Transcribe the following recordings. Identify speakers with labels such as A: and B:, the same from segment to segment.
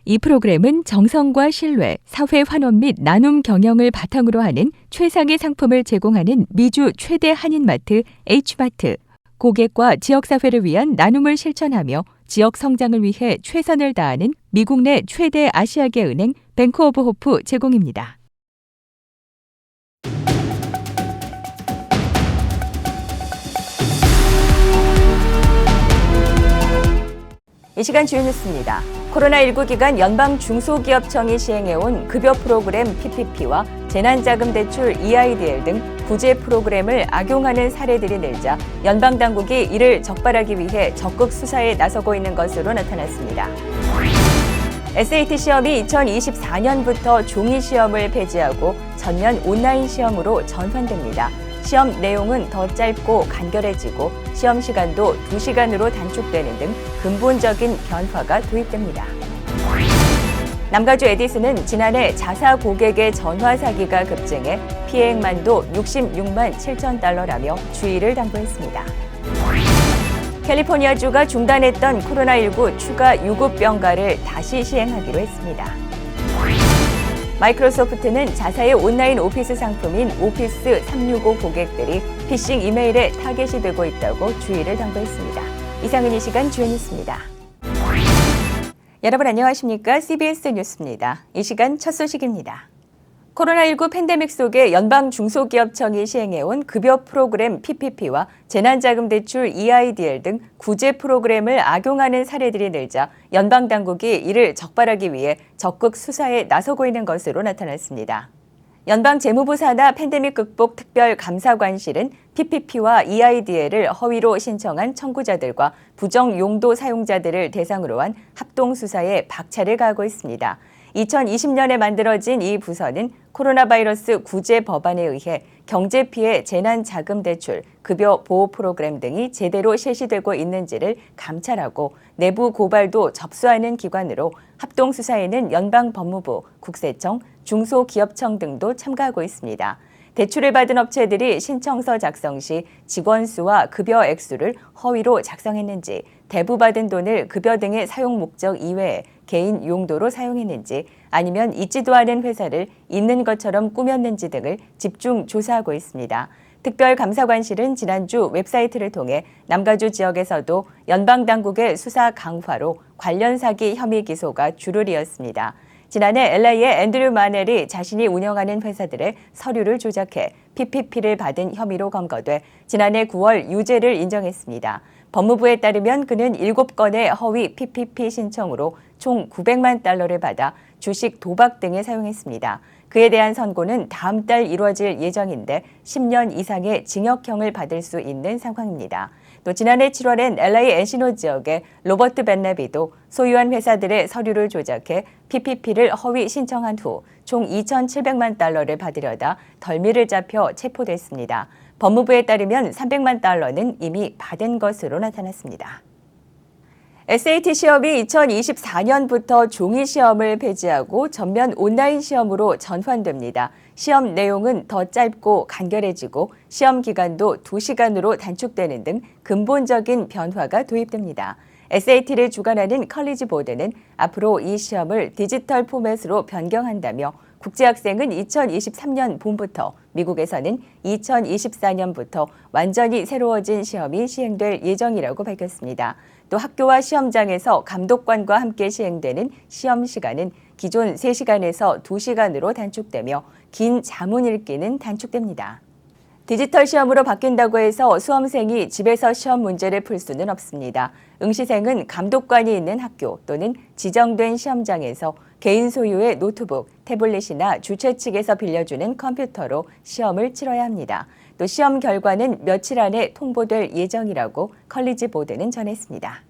A: 이 프로그램은 정성과 신뢰, 사회 환원 및 나눔 경영을 바탕으로 하는 최상의 상품을 제공하는 미주 최대 한인마트 H마트, 고객과 지역사회를 위한 나눔을 실천하며 지역 성장을 위해 최선을 다하는 미국 내 최대 아시아계 은행 뱅크 오브 호프 제공입니다. 이 시간 주요 뉴스입니다. 코로나19 기간 연방 중소기업청이 시행해온 급여 프로그램 PPP와 재난자금 대출 EIDL 등 구제 프로그램을 악용하는 사례들이 늘자 연방 당국이 이를 적발하기 위해 적극 수사에 나서고 있는 것으로 나타났습니다. SAT 시험이 2024년부터 종이 시험을 폐지하고 전면 온라인 시험으로 전환됩니다. 시험 내용은 더 짧고 간결해지고 시험 시간도 2시간으로 단축되는 등 근본적인 변화가 도입됩니다. 남가주 에디슨은 지난해 자사 고객의 전화 사기가 급증해 피해액만도 66만 7천 달러라며 주의를 당부했습니다. 캘리포니아주가 중단했던 코로나19 추가 유급 병가를 다시 시행하기로 했습니다. 마이크로소프트는 자사의 온라인 오피스 상품인 오피스 365 고객들이 피싱 이메일에 타겟이 되고 있다고 주의를 당부했습니다. 이상은 이 시간 주요 뉴스입니다. 여러분 안녕하십니까? CBS 뉴스입니다. 이 시간 첫 소식입니다. 코로나19 팬데믹 속에 연방 중소기업청이 시행해온 급여 프로그램 PPP와 재난자금 대출 EIDL 등 구제 프로그램을 악용하는 사례들이 늘자 연방 당국이 이를 적발하기 위해 적극 수사에 나서고 있는 것으로 나타났습니다. 연방 재무부 산하 팬데믹 극복 특별감사관실은 PPP와 EIDL을 허위로 신청한 청구자들과 부정 용도 사용자들을 대상으로 한 합동 수사에 박차를 가하고 있습니다. 2020년에 만들어진 이 부서는 코로나 바이러스 구제 법안에 의해 경제피해 재난자금대출, 급여 보호 프로그램 등이 제대로 실시되고 있는지를 감찰하고 내부 고발도 접수하는 기관으로 합동수사에는 연방법무부, 국세청, 중소기업청 등도 참가하고 있습니다. 대출을 받은 업체들이 신청서 작성 시 직원 수와 급여 액수를 허위로 작성했는지, 대부받은 돈을 급여 등의 사용 목적 이외에 개인 용도로 사용했는지, 아니면 있지도 않은 회사를 있는 것처럼 꾸몄는지 등을 집중 조사하고 있습니다. 특별감사관실은 지난주 웹사이트를 통해 남가주 지역에서도 연방당국의 수사 강화로 관련 사기 혐의 기소가 주룰이었습니다. 지난해 LA의 앤드류 마넬이 자신이 운영하는 회사들의 서류를 조작해 PPP를 받은 혐의로 검거돼 지난해 9월 유죄를 인정했습니다. 법무부에 따르면 그는 7건의 허위 PPP 신청으로 총 900만 달러를 받아 주식 도박 등에 사용했습니다. 그에 대한 선고는 다음 달 이루어질 예정인데 10년 이상의 징역형을 받을 수 있는 상황입니다. 또 지난해 7월엔 LA 엔시노 지역의 로버트 벤네비도 소유한 회사들의 서류를 조작해 PPP를 허위 신청한 후 총 2,700만 달러를 받으려다 덜미를 잡혀 체포됐습니다. 법무부에 따르면 300만 달러는 이미 받은 것으로 나타났습니다. SAT 시험이 2024년부터 종이 시험을 폐지하고 전면 온라인 시험으로 전환됩니다. 시험 내용은 더 짧고 간결해지고 시험 기간도 2시간으로 단축되는 등 근본적인 변화가 도입됩니다. SAT를 주관하는 컬리지 보드는 앞으로 이 시험을 디지털 포맷으로 변경한다며 국제학생은 2023년 봄부터, 미국에서는 2024년부터 완전히 새로워진 시험이 시행될 예정이라고 밝혔습니다. 또 학교와 시험장에서 감독관과 함께 시행되는 시험 시간은 기존 3시간에서 2시간으로 단축되며 긴 자문 읽기는 단축됩니다. 디지털 시험으로 바뀐다고 해서 수험생이 집에서 시험 문제를 풀 수는 없습니다. 응시생은 감독관이 있는 학교 또는 지정된 시험장에서 개인 소유의 노트북, 태블릿이나 주최 측에서 빌려주는 컴퓨터로 시험을 치러야 합니다. 또 시험 결과는 며칠 안에 통보될 예정이라고 컬리지 보드는 전했습니다.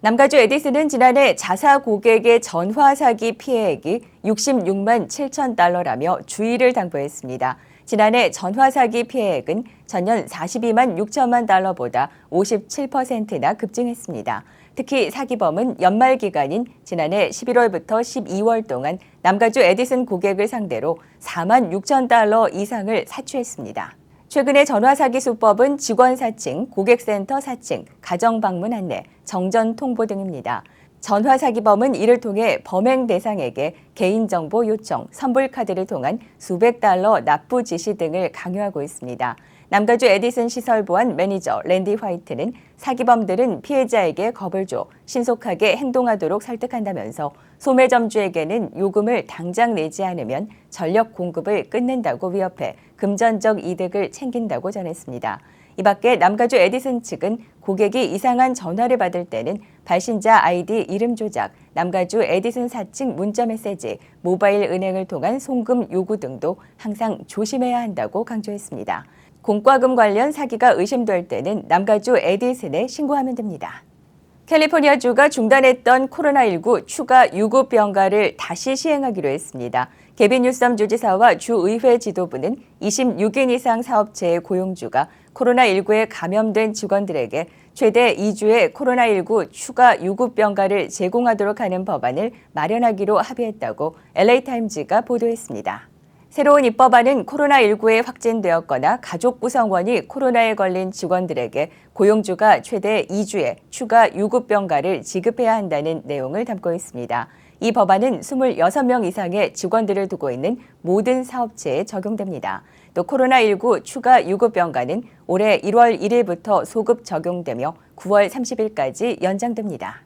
A: 남가주 에디슨은 지난해 자사 고객의 전화 사기 피해액이 66만 7천 달러라며 주의를 당부했습니다. 지난해 전화 사기 피해액은 전년 42만 6천만 달러보다 57%나 급증했습니다. 특히 사기범은 연말 기간인 지난해 11월부터 12월 동안 남가주 에디슨 고객을 상대로 4만 6천 달러 이상을 사취했습니다. 최근의 전화 사기 수법은 직원 사칭, 고객센터 사칭, 가정 방문 안내, 정전 통보 등입니다. 전화 사기범은 이를 통해 범행 대상에게 개인정보 요청, 선불카드를 통한 수백 달러 납부 지시 등을 강요하고 있습니다. 남가주 에디슨 시설보안 매니저 랜디 화이트는 사기범들은 피해자에게 겁을 줘 신속하게 행동하도록 설득한다면서 소매점주에게는 요금을 당장 내지 않으면 전력 공급을 끊는다고 위협해 금전적 이득을 챙긴다고 전했습니다. 이 밖에 남가주 에디슨 측은 고객이 이상한 전화를 받을 때는 발신자 아이디 이름 조작, 남가주 에디슨 사측 문자 메시지, 모바일 은행을 통한 송금 요구 등도 항상 조심해야 한다고 강조했습니다. 공과금 관련 사기가 의심될 때는 남가주 에디슨에 신고하면 됩니다. 캘리포니아주가 중단했던 코로나19 추가 유급 병가를 다시 시행하기로 했습니다. 개빈 뉴섬 주지사와 주의회 지도부는 26인 이상 사업체의 고용주가 코로나19에 감염된 직원들에게 최대 2주의 코로나19 추가 유급 병가를 제공하도록 하는 법안을 마련하기로 합의했다고 LA타임즈가 보도했습니다. 새로운 입법안은 코로나19에 확진되었거나 가족 구성원이 코로나에 걸린 직원들에게 고용주가 최대 2주의 추가 유급병가를 지급해야 한다는 내용을 담고 있습니다. 이 법안은 26명 이상의 직원들을 두고 있는 모든 사업체에 적용됩니다. 또 코로나19 추가 유급병가는 올해 1월 1일부터 소급 적용되며 9월 30일까지 연장됩니다.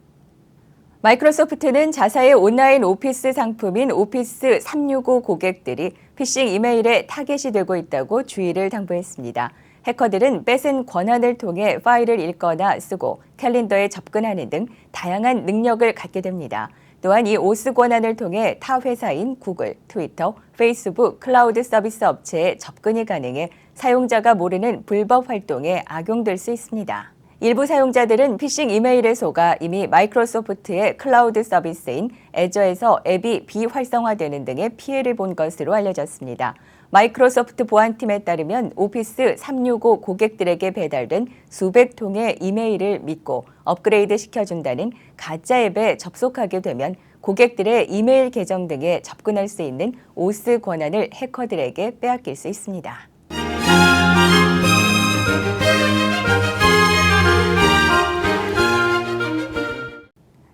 A: 마이크로소프트는 자사의 온라인 오피스 상품인 오피스 365 고객들이 피싱 이메일에 타겟이 되고 있다고 주의를 당부했습니다. 해커들은 뺏은 권한을 통해 파일을 읽거나 쓰고 캘린더에 접근하는 등 다양한 능력을 갖게 됩니다. 또한 이 오스 권한을 통해 타 회사인 구글, 트위터, 페이스북, 클라우드 서비스 업체에 접근이 가능해 사용자가 모르는 불법 활동에 악용될 수 있습니다. 일부 사용자들은 피싱 이메일에 속아 이미 마이크로소프트의 클라우드 서비스인 애저에서 앱이 비활성화되는 등의 피해를 본 것으로 알려졌습니다. 마이크로소프트 보안팀에 따르면 오피스 365 고객들에게 배달된 수백 통의 이메일을 믿고 업그레이드 시켜준다는 가짜 앱에 접속하게 되면 고객들의 이메일 계정 등에 접근할 수 있는 오스 권한을 해커들에게 빼앗길 수 있습니다.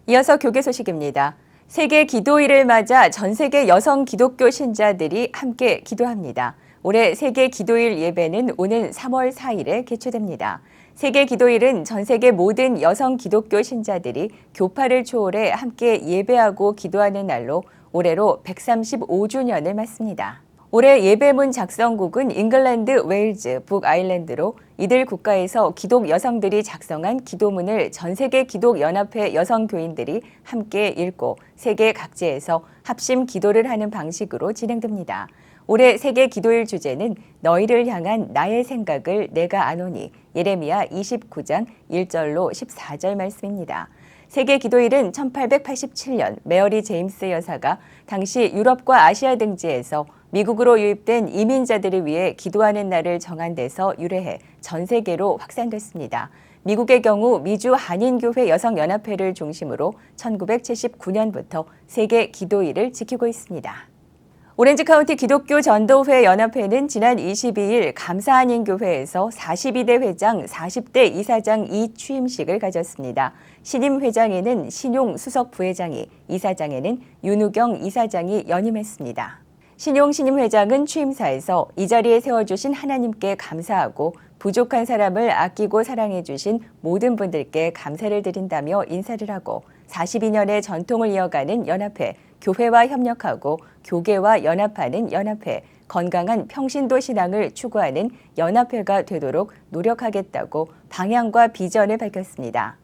A: 이어서 교계 소식입니다. 세계 기도일을 맞아 전 세계 여성 기독교 신자들이 함께 기도합니다. 올해 세계 기도일 예배는 오는 3월 4일에 개최됩니다. 세계 기도일은 전 세계 모든 여성 기독교 신자들이 교파를 초월해 함께 예배하고 기도하는 날로 올해로 135주년을 맞습니다. 올해 예배문 작성국은 잉글랜드, 웨일즈, 북아일랜드로 이들 국가에서 기독 여성들이 작성한 기도문을 전 세계 기독연합회 여성교인들이 함께 읽고 세계 각지에서 합심 기도를 하는 방식으로 진행됩니다. 올해 세계 기도일 주제는 너희를 향한 나의 생각을 내가 아노니 예레미야 29장 1절로 14절 말씀입니다. 세계 기도일은 1887년 메어리 제임스 여사가 당시 유럽과 아시아 등지에서 미국으로 유입된 이민자들을 위해 기도하는 날을 정한 데서 유래해 전 세계로 확산됐습니다. 미국의 경우 미주 한인교회 여성연합회를 중심으로 1979년부터 세계 기도일을 지키고 있습니다. 오렌지카운티 기독교 전도회 연합회는 지난 22일 감사한인교회에서 42대 회장, 40대 이사장 2취임식을 가졌습니다. 신임 회장에는 신용 수석 부회장이, 이사장에는 윤우경 이사장이 연임했습니다. 신용 신임 회장은 취임사에서 이 자리에 세워주신 하나님께 감사하고 부족한 사람을 아끼고 사랑해 주신 모든 분들께 감사를 드린다며 인사를 하고 42년의 전통을 이어가는 연합회, 교회와 협력하고 교계와 연합하는 연합회, 건강한 평신도 신앙을 추구하는 연합회가 되도록 노력하겠다고 방향과 비전을 밝혔습니다.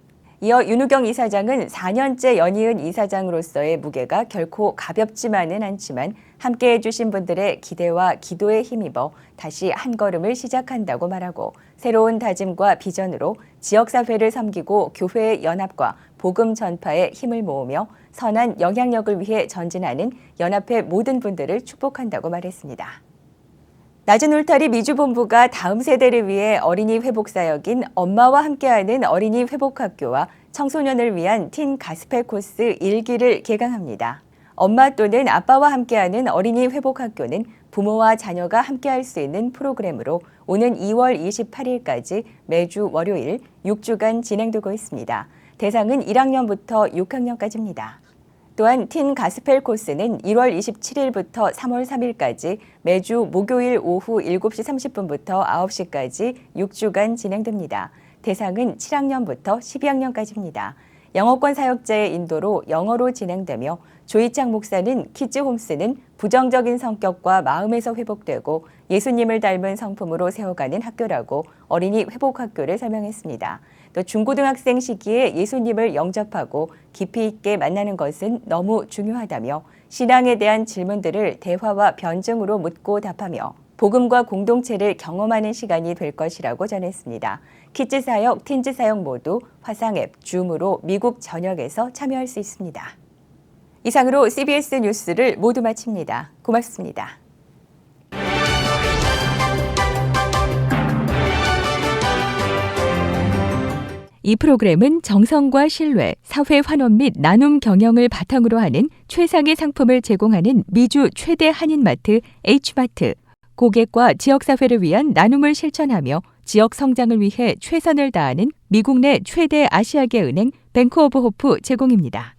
A: 이어 윤우경 이사장은 4년째 연이은 이사장으로서의 무게가 결코 가볍지만은 않지만 함께해 주신 분들의 기대와 기도에 힘입어 다시 한 걸음을 시작한다고 말하고 새로운 다짐과 비전으로 지역사회를 섬기고 교회의 연합과 복음 전파에 힘을 모으며 선한 영향력을 위해 전진하는 연합회 모든 분들을 축복한다고 말했습니다. 낮은 울타리 미주본부가 다음 세대를 위해 어린이 회복사역인 엄마와 함께하는 어린이 회복학교와 청소년을 위한 틴 가스펠 코스 1기를 개강합니다. 엄마 또는 아빠와 함께하는 어린이 회복학교는 부모와 자녀가 함께할 수 있는 프로그램으로 오는 2월 28일까지 매주 월요일 6주간 진행되고 있습니다. 대상은 1학년부터 6학년까지입니다. 또한 틴 가스펠 코스는 1월 27일부터 3월 3일까지 매주 목요일 오후 7시 30분부터 9시까지 6주간 진행됩니다. 대상은 7학년부터 12학년까지입니다. 영어권 사역자의 인도로 영어로 진행되며 조이창 목사는 키즈홈스는 부정적인 성격과 마음에서 회복되고 예수님을 닮은 성품으로 세워가는 학교라고 어린이 회복학교를 설명했습니다. 또 중고등학생 시기에 예수님을 영접하고 깊이 있게 만나는 것은 너무 중요하다며 신앙에 대한 질문들을 대화와 변증으로 묻고 답하며 복음과 공동체를 경험하는 시간이 될 것이라고 전했습니다. 키즈 사역, 틴즈 사역 모두 화상앱, 줌으로 미국 전역에서 참여할 수 있습니다. 이상으로 CBS 뉴스를 모두 마칩니다. 고맙습니다. 이 프로그램은 정성과 신뢰, 사회 환원 및 나눔 경영을 바탕으로 하는 최상의 상품을 제공하는 미주 최대 한인마트 H마트, 고객과 지역사회를 위한 나눔을 실천하며 지역 성장을 위해 최선을 다하는 미국 내 최대 아시아계 은행 뱅크 오브 호프 제공입니다.